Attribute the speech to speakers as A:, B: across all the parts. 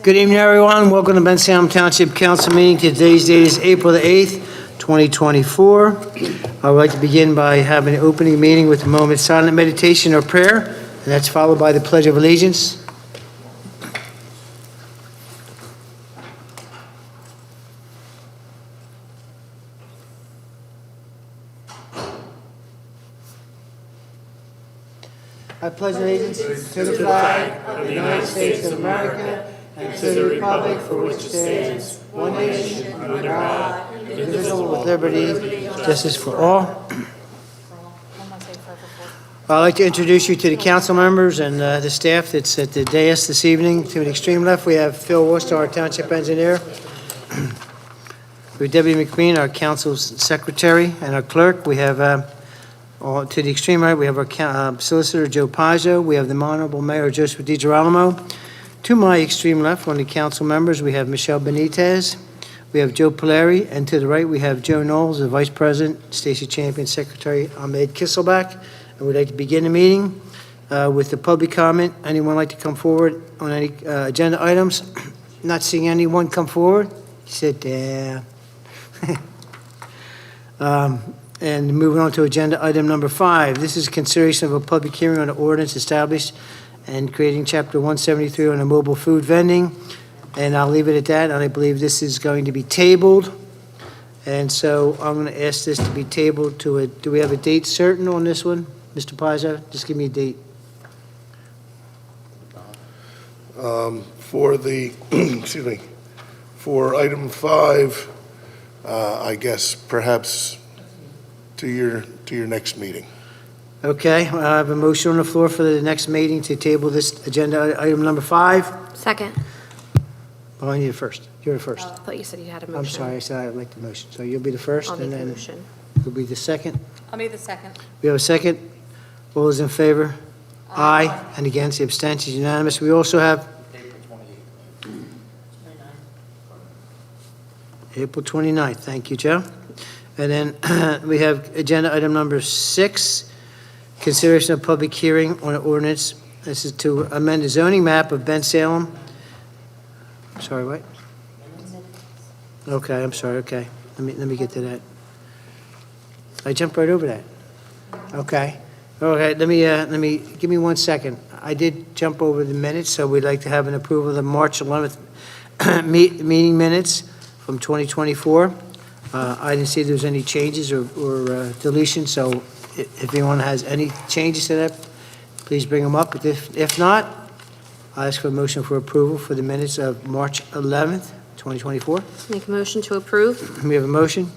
A: Good evening, everyone. Welcome to Bensalem Township Council meeting. Today's date is April the 8th, 2024. I would like to begin by having an opening meeting with a moment of silent meditation or prayer, and that's followed by the Pledge of Allegiance. I pledge allegiance to the flag of the United States of America and to the republic for which it stands, one nation, under God, indivisible, with liberty and justice for all. I'd like to introduce you to the council members and the staff that's at the dais this evening. To the extreme left, we have Phil Worcester, our township engineer. We have Debbie McQueen, our council's secretary, and our clerk. We have, to the extreme right, we have our solicitor, Joe Pazzo. We have the Honorable Mayor, Joseph DiGirolamo. To my extreme left, one of the council members, we have Michelle Benitez. We have Joe Polari. And to the right, we have Joe Knowles, the Vice President, Stacy Champion, Secretary Ahmed Kisselback. And we'd like to begin the meeting with the public comment. Anyone like to come forward on any agenda items? Not seeing anyone come forward. Sit down. And moving on to agenda item number 5. This is consideration of a public hearing on the ordinance established and creating Chapter 173 on the mobile food vending. And I'll leave it at that. And I believe this is going to be tabled. And so I'm going to ask this to be tabled to a, do we have a date certain on this one? Mr. Pazzo, just give me a date.
B: For the, excuse me, for item 5, I guess perhaps to your next meeting.
A: Okay, I have a motion on the floor for the next meeting to table this agenda item number 5.
C: Second.
A: Oh, I need it first. You're the first.
C: I thought you said you had a motion.
A: I'm sorry, I said I'd like the motion. So you'll be the first,
C: I'll
A: and
C: make the
A: then
C: motion.
A: you'll be the second.
D: I'll be the second.
A: We have a second. All those in favor? Aye. And against, the abstentions, unanimous. We also have April 29th. Thank you, Joe. And then we have agenda item number 6, consideration of public hearing on an ordinance. This is to amend the zoning map of Bensalem. Sorry, what? Okay, I'm sorry, okay. Let me get to that. I jumped right over that. Okay. Okay, let me, give me 1 second. I did jump over the minutes, so we'd like to have an approval of the March 11th meeting minutes from 2024. I didn't see there was any changes or deletions, so if anyone has any changes to that, please bring them up. But if not, I ask for a motion for approval for the minutes of March 11th, 2024.
C: Make a motion to approve.
A: We have a motion.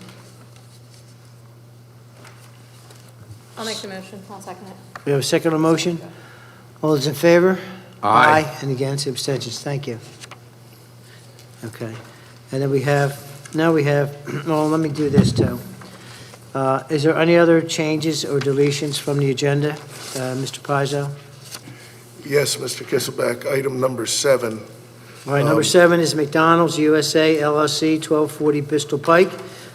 D: I'll make the motion. I'll second it.
A: We have a second on the motion. All those in favor?
E: Aye.
A: And against, abstentions. Thank you. Okay. And then we have, now we have, well, let me do this too. Is there any other changes or deletions from the agenda, Mr. Pazzo?
B: Yes, Mr. Kisselback, item number 7.
A: All right, number 7 is McDonald's USA LLC, 1240 Bristol Pike.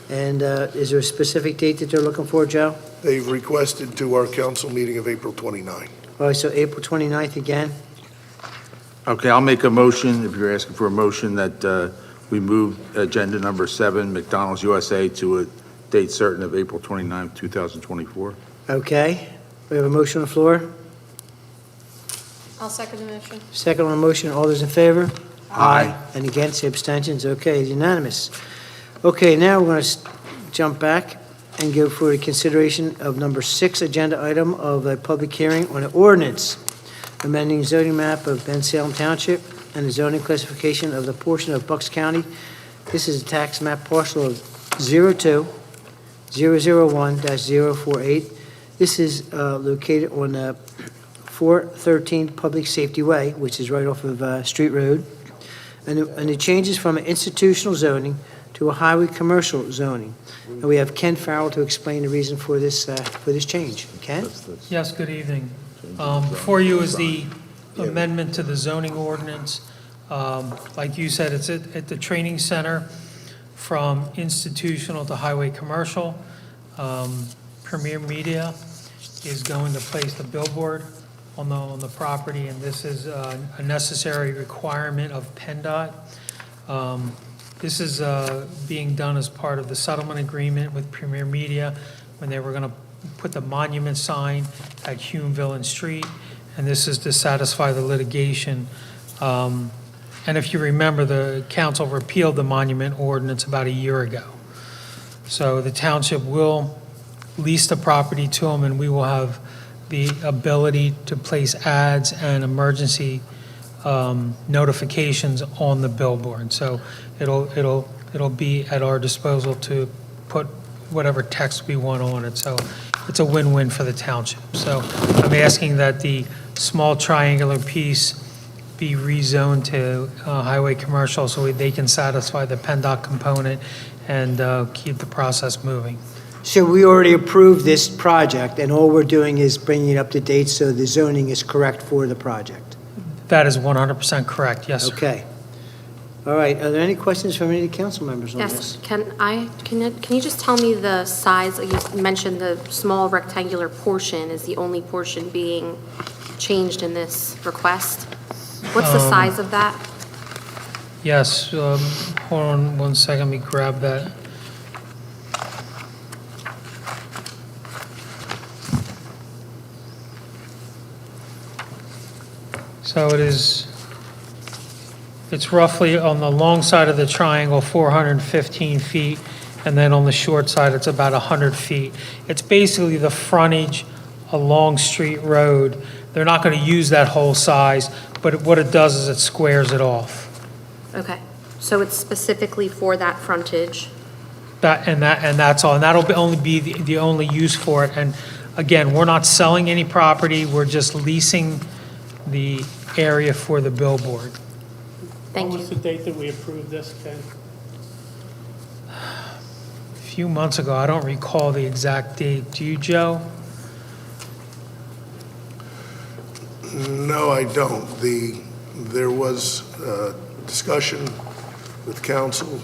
A: And is there a specific date that they're looking for, Joe?
B: They've requested to our council meeting of April 29.
A: All right, so April 29th again.
E: Okay, I'll make a motion, if you're asking for a motion, that we move agenda number 7, McDonald's USA, to a date certain of April 29, 2024.
A: Okay. We have a motion on the floor.
D: I'll second the motion.
A: Second on the motion. All those in favor?
E: Aye.
A: And against, abstentions? Okay, unanimous. Okay, now we're going to jump back and go for the consideration of number 6 agenda item of a public hearing on an ordinance amending zoning map of Bensalem Township and the zoning classification of the portion of Bucks County. This is a tax map parcel of 02-001-048. This is located on 413 Public Safety Way, which is right off of Street Road. And it changes from an institutional zoning to a highway commercial zoning. And we have Ken Farrell to explain the reason for this change. Ken?
F: Yes, good evening. Before you is the amendment to the zoning ordinance. Like you said, it's at the training center from institutional to highway commercial. Premier Media is going to place the billboard on the property, and this is a necessary requirement of PennDOT. This is being done as part of the settlement agreement with Premier Media when they were going to put the monument sign at Humeville and Street, and this is to satisfy the litigation. And if you remember, the council repealed the monument ordinance about a year ago. So the township will lease the property to them, and we will have the ability to place ads and emergency notifications on the billboard. So it'll be at our disposal to put whatever text we want on it. So it's a win-win for the township. So I'm asking that the small triangular piece be rezoned to highway commercial so they can satisfy the PennDOT component and keep the process moving.
A: So we already approved this project, and all we're doing is bringing it up to date so the zoning is correct for the project.
F: That is 100% correct, yes, sir.
A: Okay. All right, are there any questions from any of the council members on this?
C: Yes, can you just tell me the size? You mentioned the small rectangular portion is the only portion being changed in this request. What's the size of that?
F: Yes, hold on one second, let me grab that. So it's roughly on the long side of the triangle, 415 feet, and then on the short side, it's about 100 feet. It's basically the frontage along Street Road. They're not going to use that whole size, but what it does is it squares it off.
C: Okay, so it's specifically for that frontage.
F: That's all, and that'll only be the only use for it. And again, we're not selling any property, we're just leasing the area for the billboard.
C: Thank
G: What was the
C: you.
G: date that we approved this, Ken?
F: A few months ago, I don't recall the exact date. Do you, Joe?
B: No, I don't. There was discussion with council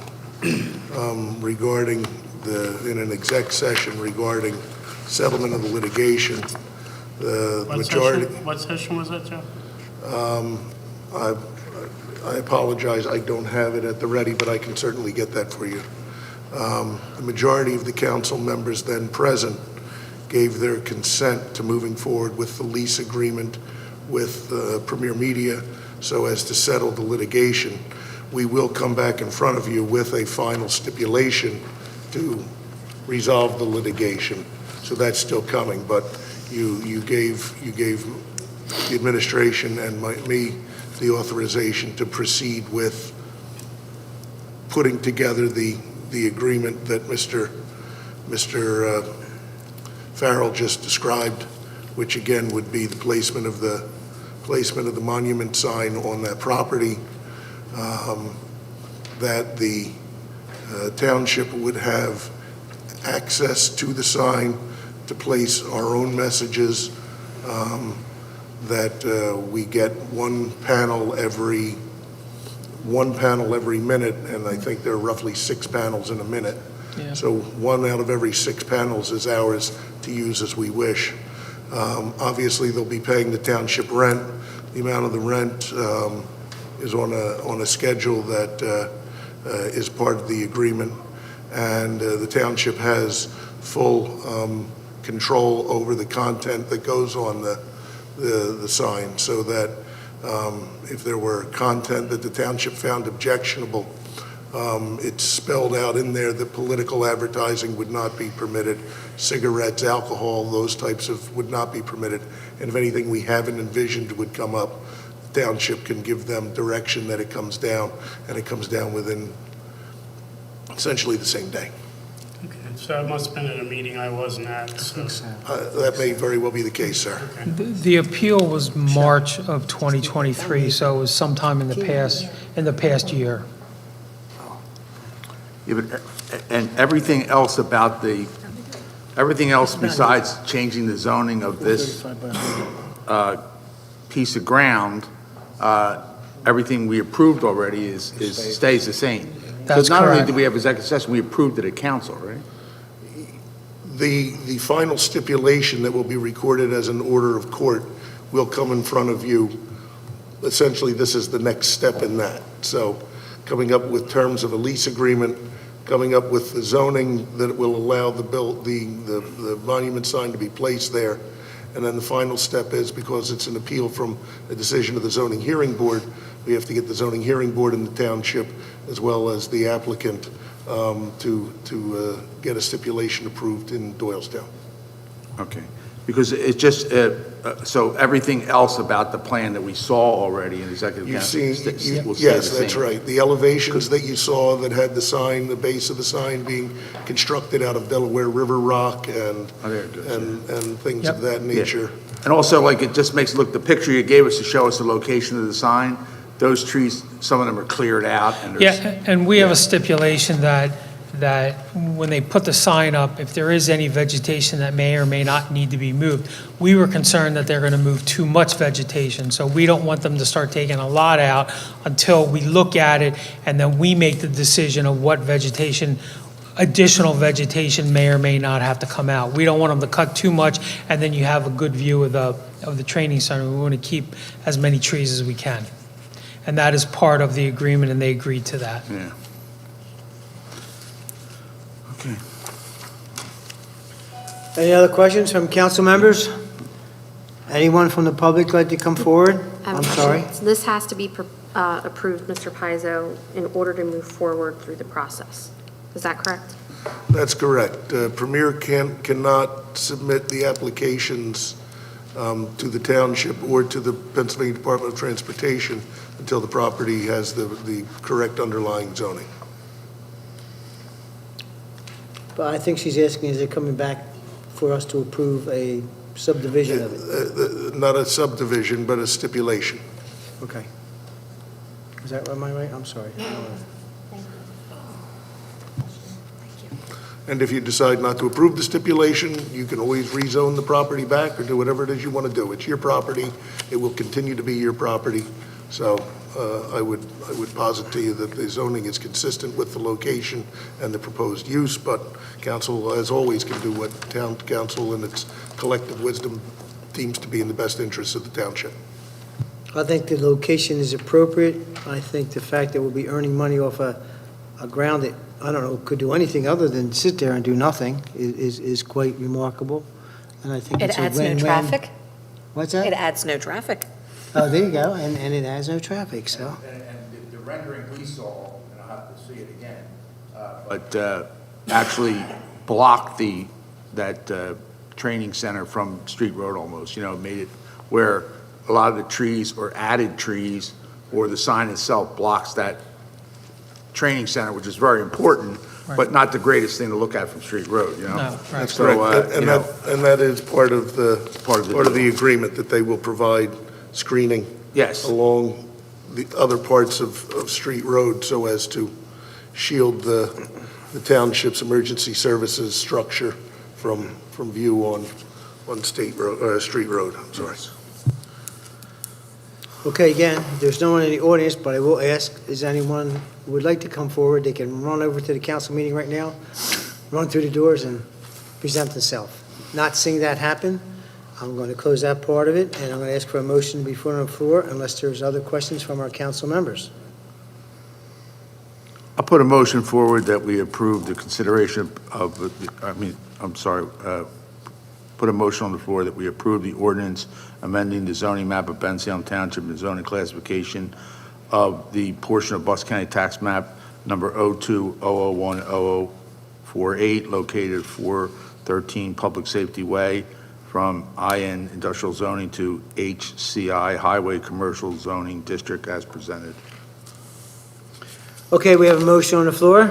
B: regarding in an exec session regarding settlement of the litigation. The majority.
G: What session was that, Joe?
B: I apologize, I don't have it at the ready, but I can certainly get that for you. The majority of the council members then present gave their consent to moving forward with the lease agreement with Premier Media so as to settle the litigation. We will come back in front of you with a final stipulation to resolve the litigation. So that's still coming, but you gave the administration and me the authorization to proceed with putting together the agreement that Mr. Farrell just described, which again would be the placement of the monument sign on that property, that the township would have access to the sign to place our own messages, that we get one panel every minute, and I think there are roughly 6 panels in a minute.
F: Yeah.
B: So 1 out of every 6 panels is ours to use as we wish. Obviously, they'll be paying the township rent. The amount of the rent is on a schedule that is part of the agreement, and the township has full control over the content that goes on the sign, so that if there were content that the township found objectionable, it's spelled out in there that political advertising would not be permitted, cigarettes, alcohol, those types of would not be permitted, and if anything we haven't envisioned would come up, the township can give them direction that it comes down, and it comes down within essentially the same day.
G: Okay, so it must have been at a meeting I wasn't at, so.
B: That may very well be the case, sir.
F: The appeal was March of 2023, so it was sometime in the past year.
E: Yeah, but, and everything else besides changing the zoning of this piece of ground, everything we approved already stays the same.
F: That's
E: So not only
F: correct.
E: did we have executive session, we approved it at council, right?
B: The final stipulation that will be recorded as an order of court will come in front of you. Essentially, this is the next step in that. So coming up with terms of a lease agreement, coming up with the zoning that will allow the monument sign to be placed there. And then the final step is, because it's an appeal from a decision of the zoning hearing board, we have to get the zoning hearing board in the township, as well as the applicant, to get a stipulation approved in Doylestown.
E: Okay, because it just, so everything else about the plan that we saw already in executive
B: You've
E: council
B: seen,
E: will stay the
B: yes, that's
E: same.
B: right. The elevations that you saw that had the sign, the base of the sign being constructed out of Delaware River rock and,
E: Oh, there it is,
B: and things of that
E: Yeah.
B: nature.
E: And also, like, it just makes it look, the picture you gave us to show us the location of the sign, those trees, some of them are cleared out, and there's...
F: Yeah, and we have a stipulation that when they put the sign up, if there is any vegetation that may or may not need to be moved, we were concerned that they're going to move too much vegetation, so we don't want them to start taking a lot out until we look at it, and then we make the decision of what vegetation, additional vegetation may or may not have to come out. We don't want them to cut too much, and then you have a good view of the training center. We want to keep as many trees as we can. And that is part of the agreement, and they agreed to that.
E: Yeah. Okay.
A: Any other questions from council members? Anyone from the public like to come forward? I'm sorry.
C: So this has to be approved, Mr. Pizzo, in order to move forward through the process. Is that correct?
B: That's correct. Premier cannot submit the applications to the township or to the Pennsylvania Department of Transportation until the property has the correct underlying zoning.
A: But I think she's asking, is it coming back for us to approve a subdivision of it?
B: Not a subdivision, but a stipulation.
A: Okay. Is that, am I right? I'm sorry.
B: And if you decide not to approve the stipulation, you can always rezone the property back or do whatever it is you want to do. It's your property. It will continue to be your property. So I would posit to you that the zoning is consistent with the location and the proposed use, but council, as always, can do what town council and its collective wisdom deems to be in the best interest of the township.
A: I think the location is appropriate. I think the fact that we'll be earning money off a ground that, I don't know, could do anything other than sit there and do nothing is quite remarkable. And I think
H: It
A: it's a
H: adds no
A: win-win.
H: traffic.
A: What's
H: It
A: that?
H: adds no traffic.
A: Oh, there you go, and it has no traffic, so.
E: And the rendering we saw, and I'll have to see it again, but actually blocked that training center from Street Road almost, made it where a lot of the trees or added trees or the sign itself blocks that training center, which is very important, but not the greatest thing to look at from Street Road,
F: No, right.
B: That's
E: So,
B: correct. And that is part of the agreement, that they will provide screening
E: Yes.
B: along the other parts of Street Road so as to shield the township's emergency services structure from view on Street Road, I'm sorry.
A: Okay, again, there's no one in the audience, but I will ask, is anyone who would like to come forward? They can run over to the council meeting right now, run through the doors and present themselves. Not seeing that happen, I'm going to close that part of it, and I'm going to ask for a motion to be put on the floor unless there's other questions from our council members.
E: I'll put a motion forward that we approve the consideration of, put a motion on the floor that we approve the ordinance amending the zoning map of Bensalem Township and zoning classification of the portion of Bucks County Tax Map number 02-001-0048 located at 413 Public Safety Way from IN Industrial Zoning to HCI Highway Commercial Zoning District as presented.
A: Okay, we have a motion on the floor.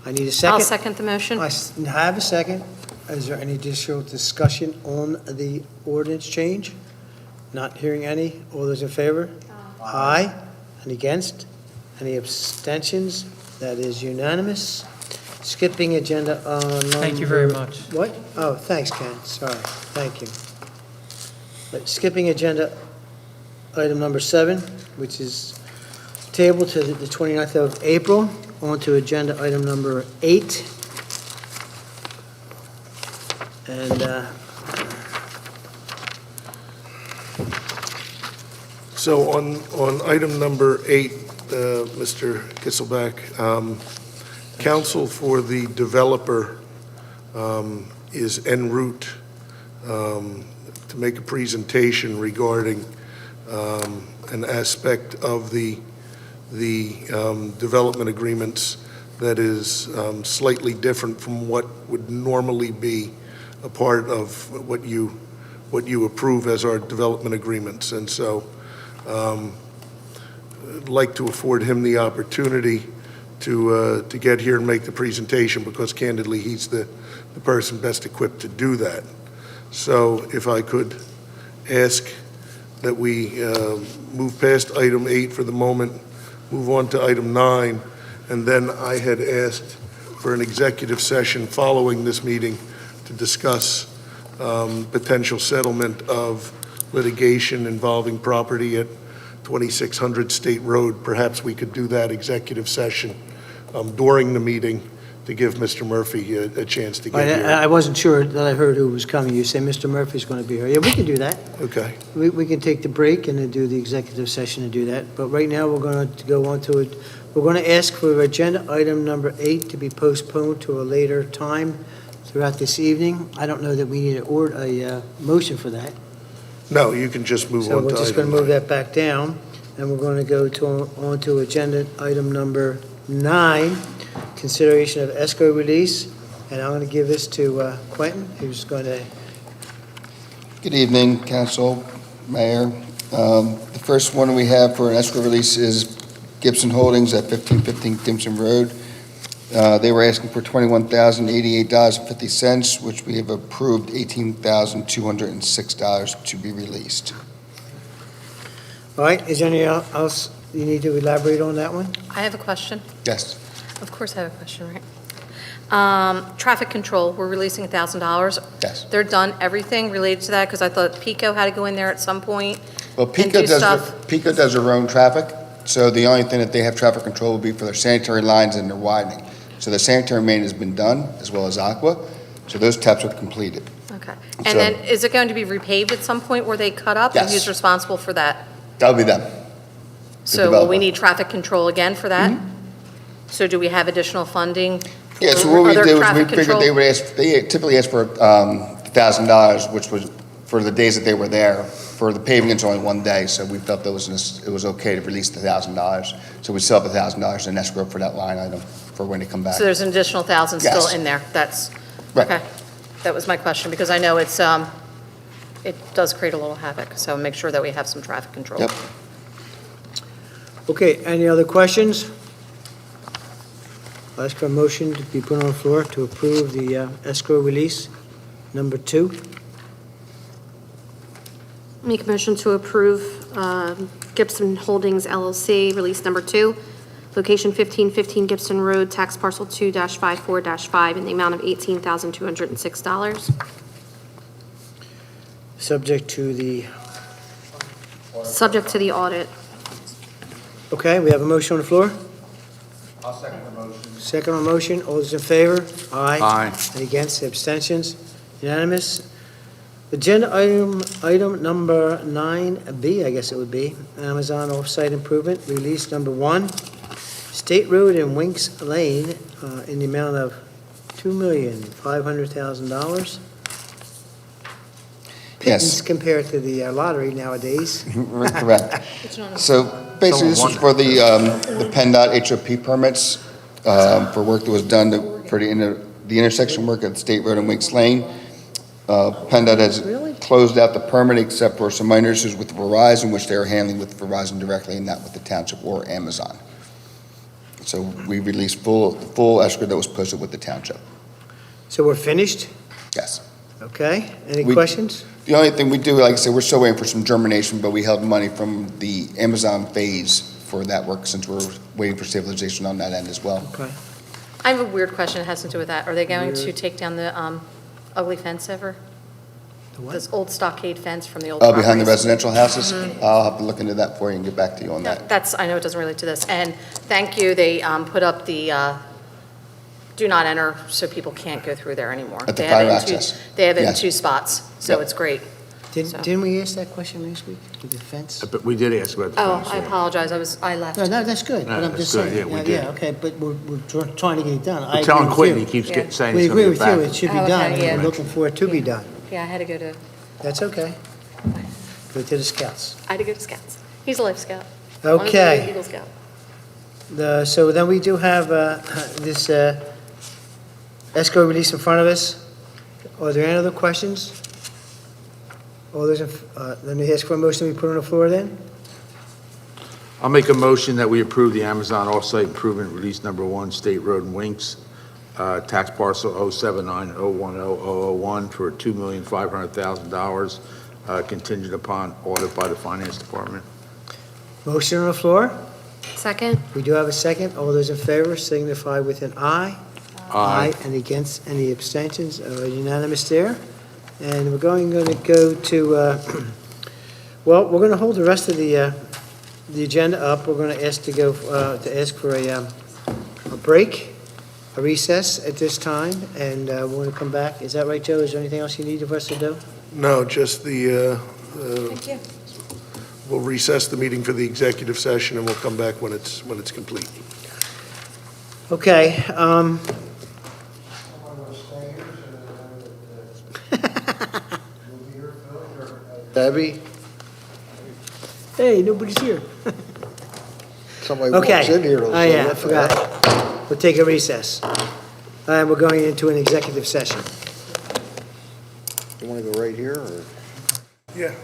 A: I need a second.
D: I'll second the motion.
A: I have a second. Is there any additional discussion on the ordinance change? Not hearing any. All those in favor? Aye. Any against? Any abstentions? That is unanimous. Skipping agenda number...
F: Thank you very much.
A: What? Oh, thanks, Ken. Sorry. Thank you. But skipping agenda item number 7, which is tabled to the 29th of April. On to agenda item number 8. And
B: So on item number 8, Mr. Kisselback, counsel for the developer is en route to make a presentation regarding an aspect of the development agreements that is slightly different from what would normally be a part of what you approve as our development agreements. And so I'd like to afford him the opportunity to get here and make the presentation, because candidly, he's the person best equipped to do that. So if I could ask that we move past item 8 for the moment, move on to item 9, and then I had asked for an executive session following this meeting to discuss potential settlement of litigation involving property at 2600 State Road. Perhaps we could do that executive session during the meeting to give Mr. Murphy a chance to get here.
A: I wasn't sure that I heard who was coming. You say Mr. Murphy's going to be here. Yeah, we can do that.
B: Okay.
A: We can take the break and then do the executive session and do that. But right now, we're going to go on to it. We're going to ask for agenda item number 8 to be postponed to a later time throughout this evening. I don't know that we need a motion for that.
B: No, you can just move
A: So
B: on to
A: we're just going
B: item
A: to move
B: 9.
A: that back down, and we're going to go on to agenda item number 9, consideration of escrow release. And I'm going to give this to Quentin, who's going to...
H: Good evening, Council, Mayor. The first one we have for an escrow release is Gibson Holdings at 1515 Gibson Road. They were asking for $21,088.50, which we have approved $18,206 to be released.
A: All right, is there anything else you need to elaborate on that one?
D: I have a question.
H: Yes.
D: Of course I have a question, right? Traffic control, we're releasing $1,000.
H: Yes.
D: They're done everything related to that, because I thought Pico had to go in there at some point.
H: Well,
D: And
H: Pico
D: do stuff.
H: does their own traffic, so the only thing that they have traffic control will be for their sanitary lines and their widening. So the sanitary main has been done, as well as Aqua, so those taps are completed.
D: Okay.
H: So-
D: And then, is it going to be repaved at some point where they cut up? And
H: Yes.
D: who's responsible for that?
H: That'll be them.
D: So will
H: developer.
D: we need traffic control again for that? So do we have additional funding?
H: Yeah, so
D: for
H: what we
D: other
H: did was we
D: traffic
H: figured
D: control?
H: they typically ask for $1,000, which was for the days that they were there. For the paving, it's only one day, so we felt it was okay to release the $1,000. So we still have $1,000 in escrow for that line item for when they come back.
D: So there's an additional 1,000 still
H: Yes.
D: in there? That's,
H: Right.
D: okay. That was my question, because I know it does create a little havoc, so make sure that we have some traffic control.
H: Yep.
A: Okay, any other questions? I'll ask for a motion to be put on the floor to approve the escrow release, number 2.
C: Make a motion to approve Gibson Holdings LLC, release number 2, location 1515 Gibson Road, tax parcel 2-54-5, in the amount of $18,206.
A: Subject to the,
C: Subject to the audit.
A: okay, we have a motion on the floor?
E: I'll second the motion.
A: Second on motion, all those in favor? Aye.
E: Aye.
A: Any against, abstentions? Unanimous. Agenda item number 9B, I guess it would be, Amazon Off-Site Improvement, release number 1, State Road and Winks Lane, in the amount of $2,500,000.
H: Yes.
A: Pittance compared to the lottery nowadays.
H: Correct. So basically, this is for the PennDOT HOP permits for work that was done for the intersection work at State Road and Winks Lane. PennDOT has closed out the permit except for some minor issues with Verizon, which they are handling with Verizon directly and not with the township or Amazon. So we released full escrow that was posted with the township.
A: So we're finished?
H: Yes.
A: Okay, any
H: We-
A: questions?
H: The only thing we do, like I said, we're still waiting for some germination, but we held money from the Amazon phase for that work since we're waiting for stabilization on that end as well.
A: Okay.
D: I have a weird question that has to do with that. Are they going to take down the ugly fence ever?
A: The what?
D: This old stockade fence from the old
H: Behind the
D: properties?
H: residential houses? I'll have to look into that for you and get back to you on that.
D: That's, I know it doesn't relate to this. And thank you, they put up the do not enter, so people can't go through there anymore.
H: At the
D: They have it
H: fire
D: in two-
H: access.
D: They have it in
H: Yes.
D: 2 spots, so
H: Yep.
D: it's great.
A: Didn't we ask that question last week, with the fence?
E: But we did ask about the
D: Oh,
E: fence,
D: I
E: yeah.
D: apologize, I left.
A: No, that's good,
E: No,
A: but I'm
E: that's
A: just
E: good,
A: saying.
E: yeah, we did.
A: Okay, but we're trying to get it done. I
E: We're telling
A: agree with
E: Quentin,
A: you.
E: he keeps
D: Yeah.
E: saying
A: We
E: he's
A: agree
E: gonna
A: with
E: get
A: you,
E: back.
A: it should be
D: Oh,
A: done,
D: okay,
A: and we're
D: yeah.
A: looking for it to be done.
D: Yeah, I had to go to
A: That's go to the scouts.
D: Scouts. He's a Life Scout. As long as I'm
A: Okay.
D: an Eagle Scout.
A: So then we do have this escrow release in front of us. Are there any other questions? All those, let me ask for a motion to be put on the floor then.
E: I'll make a motion that we approve the Amazon Off-Site Improvement Release Number 1, State Road and Winks, tax parcel 079010001 for $2,500,000, contingent upon audit by the Finance Department.
A: Motion on the floor.
C: Second?
A: We do have a second. All those in favor signify with an aye. And against, any abstentions? Unanimous there. And we're going to go to, well, we're going to hold the rest of the agenda up. We're going to ask to go, to ask for a break, a recess at this time, and we're going to come back. Is that right, Joe? Is there anything else you need for us to do?
B: No, just we'll recess the meeting for the executive session, and we'll come back when it's complete.
A: Okay.
I: Debbie,
A: Hey, nobody's here.
I: somebody
A: Okay.
I: walks in here, they'll
A: Oh,
I: say,
A: yeah, I
I: what the heck?
A: forgot. We'll take a recess. And we're going into an executive session.
I: You want to go right here, or?
B: Yeah.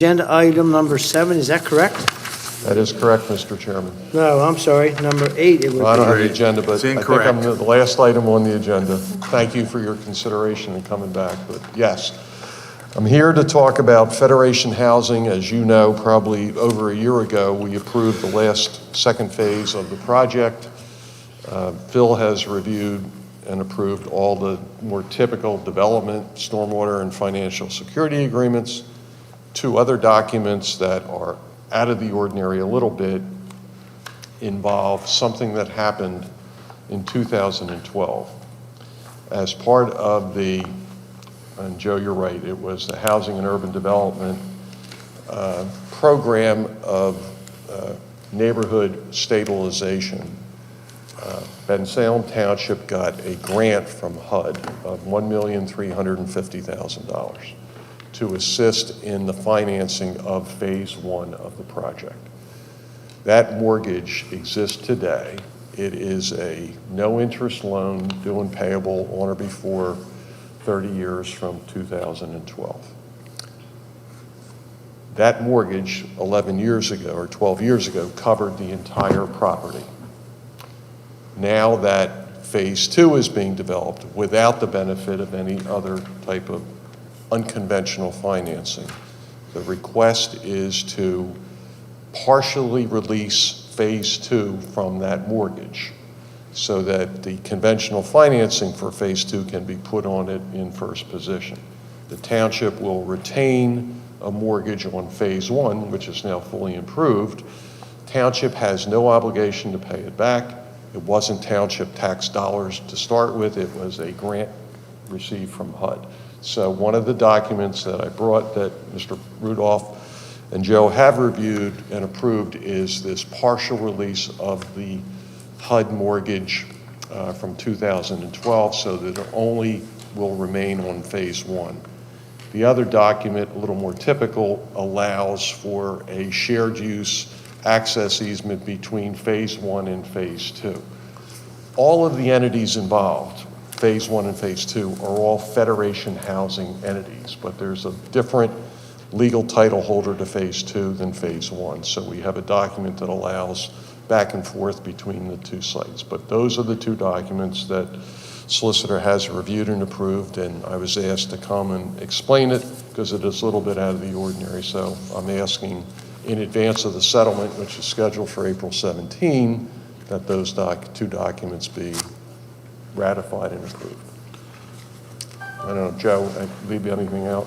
A: Agenda item number 7, is that correct?
J: That is correct, Mr. Chairman.
A: No, I'm sorry, number 8 it would
J: Well, I don't have
A: be.
J: the agenda, but I
E: It's
J: think
E: incorrect.
J: I'm the last item on the agenda. Thank you for your consideration and coming back, but yes. I'm here to talk about Federation Housing. As you know, probably over a year ago, we approved the last second phase of the project. Phil has reviewed and approved all the more typical development, stormwater, and financial security agreements. 2 other documents that are out of the ordinary a little bit involve something that happened in 2012. As part of the, and Joe, you're right, it was the Housing and Urban Development program of neighborhood stabilization. Bensalem Township got a grant from HUD of $1,350,000 to assist in the financing of phase 1 of the project. That mortgage exists today. It is a no-interest loan due and payable on or before 30 years from 2012. That mortgage 11 years ago or 12 years ago covered the entire property. Now that phase 2 is being developed without the benefit of any other type of unconventional financing, the request is to partially release phase 2 from that mortgage so that the conventional financing for phase 2 can be put on it in first position. The township will retain a mortgage on phase 1, which is now fully improved. Township has no obligation to pay it back. It wasn't township tax dollars to start with. It was a grant received from HUD. So one of the documents that I brought that Mr. Rudolph and Joe have reviewed and approved is this partial release of the HUD mortgage from 2012 so that it only will remain on phase 1. The other document, a little more typical, allows for a shared use access easement between phase 1 and phase 2. All of the entities involved, phase 1 and phase 2, are all Federation Housing entities, but there's a different legal title holder to phase 2 than phase 1. So we have a document that allows back and forth between the 2 sites. But those are the 2 documents that solicitor has reviewed and approved, and I was asked to come and explain it because it is a little bit out of the ordinary. So I'm asking in advance of the settlement, which is scheduled for April 17, that those 2 documents be ratified and approved. I don't know, Joe, I leave you anything out?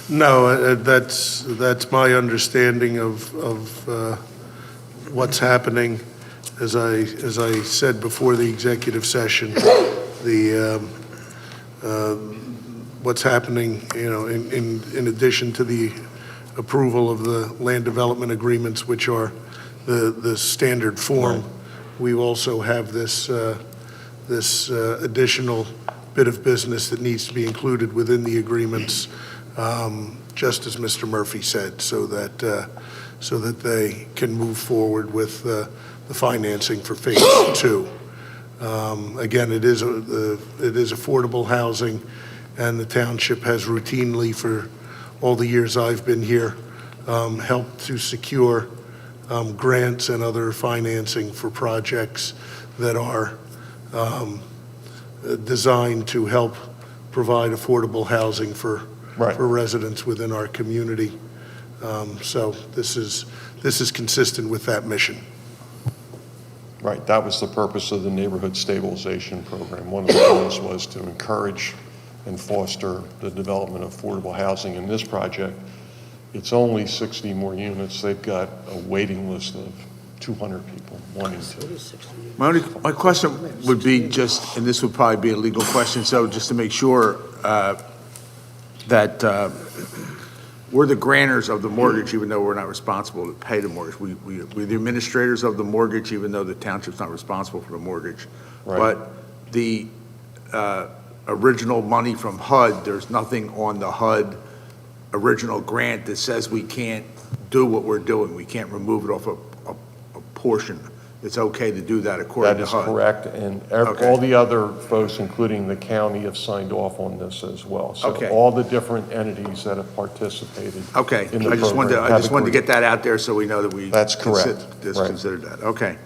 B: No, that's my understanding of what's happening. As I said before the executive session, what's happening, in addition to the approval of the land development agreements, which are the standard form, we also have this additional bit of business that needs to be included within the agreements, just as Mr. Murphy said, so that they can move forward with the financing for phase 2. Again, it is affordable housing, and the township has routinely, for all the years I've been here, helped to secure grants and other financing for projects that are designed to help provide affordable housing for residents within our community. So this is consistent with that mission.
J: Right, that was the purpose of the neighborhood stabilization program. One of the goals was to encourage and foster the development of affordable housing. In this project, it's only 60 more units. They've got a waiting list of 200 people wanting to.
E: My question would be just, and this would probably be a legal question, so just to make sure that we're the grantors of the mortgage, even though we're not responsible to pay the mortgage. We're the administrators of the mortgage, even though the township's not responsible for the mortgage.
J: Right.
E: But the original money from HUD, there's nothing on the HUD original grant that says we can't do what we're doing. We can't remove it off a portion. it's okay to do that according
J: That
E: to
J: is
E: HUD?
J: correct, and
E: Okay.
J: all the other folks, including the county, have signed off on this as well.
E: Okay.
J: So all the different entities that have participated
E: Okay,
J: in the
E: I just wanted to,
J: program
E: I
J: have
E: just wanted to
J: agreed.
E: get that out there so we know that we.
J: That's correct. Right.
E: Considered that, okay.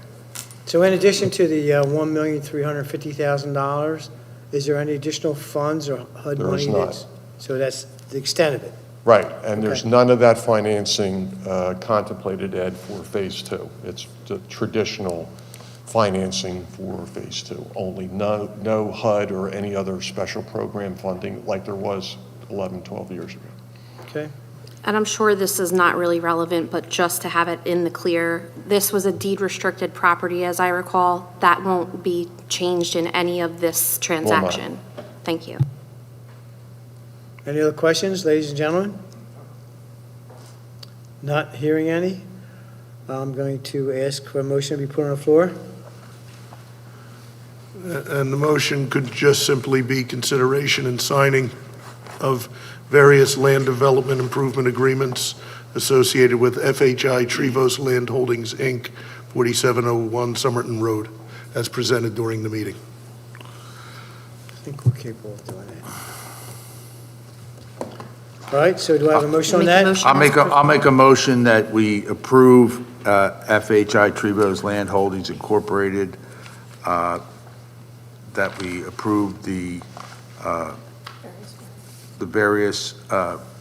A: So in addition to the $1,350,000, is there any additional funds or HUD
J: There
A: money
J: is not.
A: that's? So that's the extent of it?
J: Right, and there's
A: Okay.
J: none of that financing contemplated, Ed, for Phase 2. It's the traditional financing for Phase 2 only. No HUD or any other special program funding like there was 11, 12 years ago.
A: Okay.
C: And I'm sure this is not really relevant, but just to have it in the clear, this was a deed-restricted property, as I recall. That won't be changed in any of this transaction. Thank you.
A: Any other questions, ladies and gentlemen? Not hearing any. I'm going to ask for a motion to be put on the floor.
B: And the motion could just simply be consideration and signing of various land development improvement agreements associated with FHI Trevos Land Holdings, Inc., 4701 Somerton Road, as presented during the meeting.
A: I think we're capable of doing that. All right, so do I have a motion on
C: Make a
A: that?
C: motion.
E: I'll make a motion that we approve FHI Trevos Land Holdings Incorporated, that we approve the various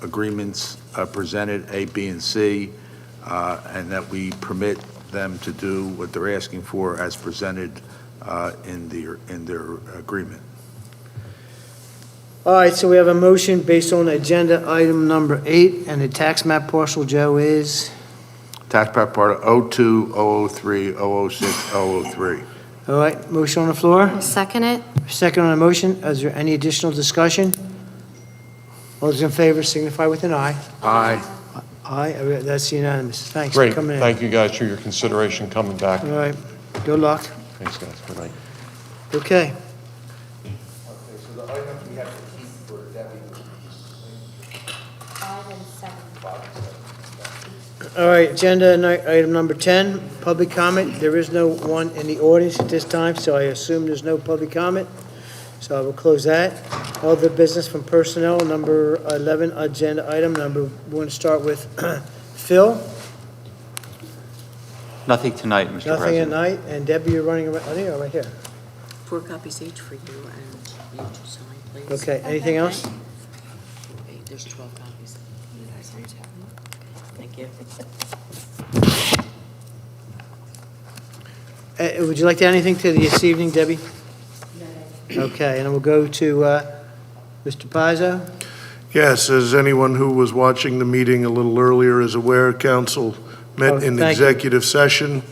E: agreements presented, A, B, and C, and that we permit them to do what they're asking for as presented in their agreement.
A: All right, so we have a motion based on agenda item number 8, and the tax map parcel, Joe, is?
E: Tax map part 02, 003, 006, 003.
A: All right, motion on the floor?
C: I'll second it.
A: Second on the motion, is there any additional discussion? All those in favor signify with an aye.
E: Aye.
A: Aye, that's unanimous. Thanks for
J: Great,
A: coming in.
J: thank you guys for your consideration coming back.
A: All right, good luck.
J: Thanks, guys, good night.
A: Okay.
E: Okay, so the items we have to keep for Debbie.
C: 5 and 7.
A: All right, agenda item number 10, public comment. There is no one in the audience at this time, so I assume there's no public comment. So I will close that. Other business from personnel, number 11, agenda item. We're going to start with Phil.
K: Nothing tonight, Mr. President.
A: Nothing at night. And Debbie, you're running around, oh, yeah, right here.
L: 4 copies each for you and you to sign, please.
A: Okay, anything else?
L: Okay, there's 12 copies. You guys need to have them. Thank you.
A: Would you like to add anything to this evening, Debbie? Okay, and we'll go to Mr. Pizzo.
B: Yes, as anyone who was watching the meeting a little earlier is aware, council met in
A: thank you.
B: executive session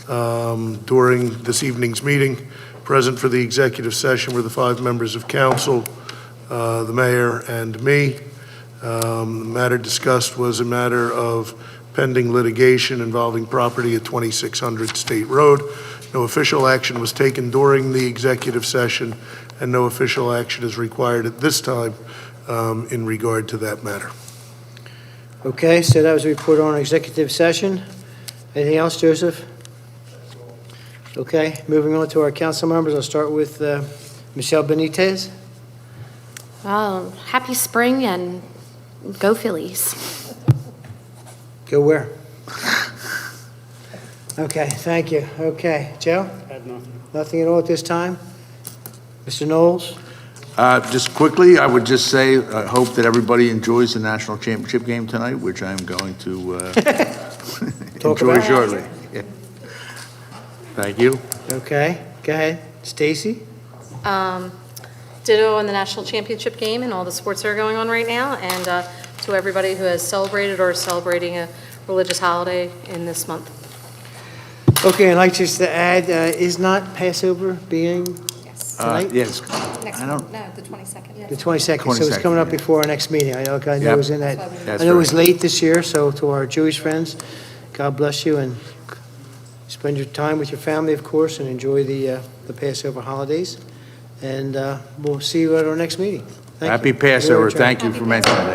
B: during this evening's meeting. Present for the executive session were the 5 members of council, the mayor, and me. The matter discussed was a matter of pending litigation involving property at 2600 State Road. No official action was taken during the executive session, and no official action is required at this time in regard to that matter.
A: Okay, so that was a report on executive session. Anything else, Joseph? Okay, moving on to our council members. I'll start with Michelle Benitez.
C: Well, happy spring and go Phillies.
A: Go where? Okay, thank you. Okay, Joe?
G: Had nothing.
A: Nothing at all at this time? Mr. Knowles?
E: Just quickly, I would just say, I hope that everybody enjoys the national championship game tonight, which I'm going to
A: Talk
E: enjoy
A: about it.
E: shortly. Yeah. Thank you.
A: Okay, go ahead. Stacy?
D: Ditto on the national championship game and all the sports that are going on right now, and to everybody who has celebrated or is celebrating a religious holiday in this month.
A: Okay, I'd like just to add, is not Passover being tonight?
E: Yes.
C: Next
E: I don't-
C: No, the 22nd.
A: The 22nd, so it's coming up before our next meeting. I know it
E: Yep.
A: was in that.
E: That's
A: I know it was
E: right.
A: late this year, so to our Jewish friends, God bless you, and spend your time with your family, of course, and enjoy the Passover holidays. And we'll see you at our next meeting. Thank
E: Happy
A: you.
E: Passover.
A: We're adjourned.
E: Thank you for mentioning that.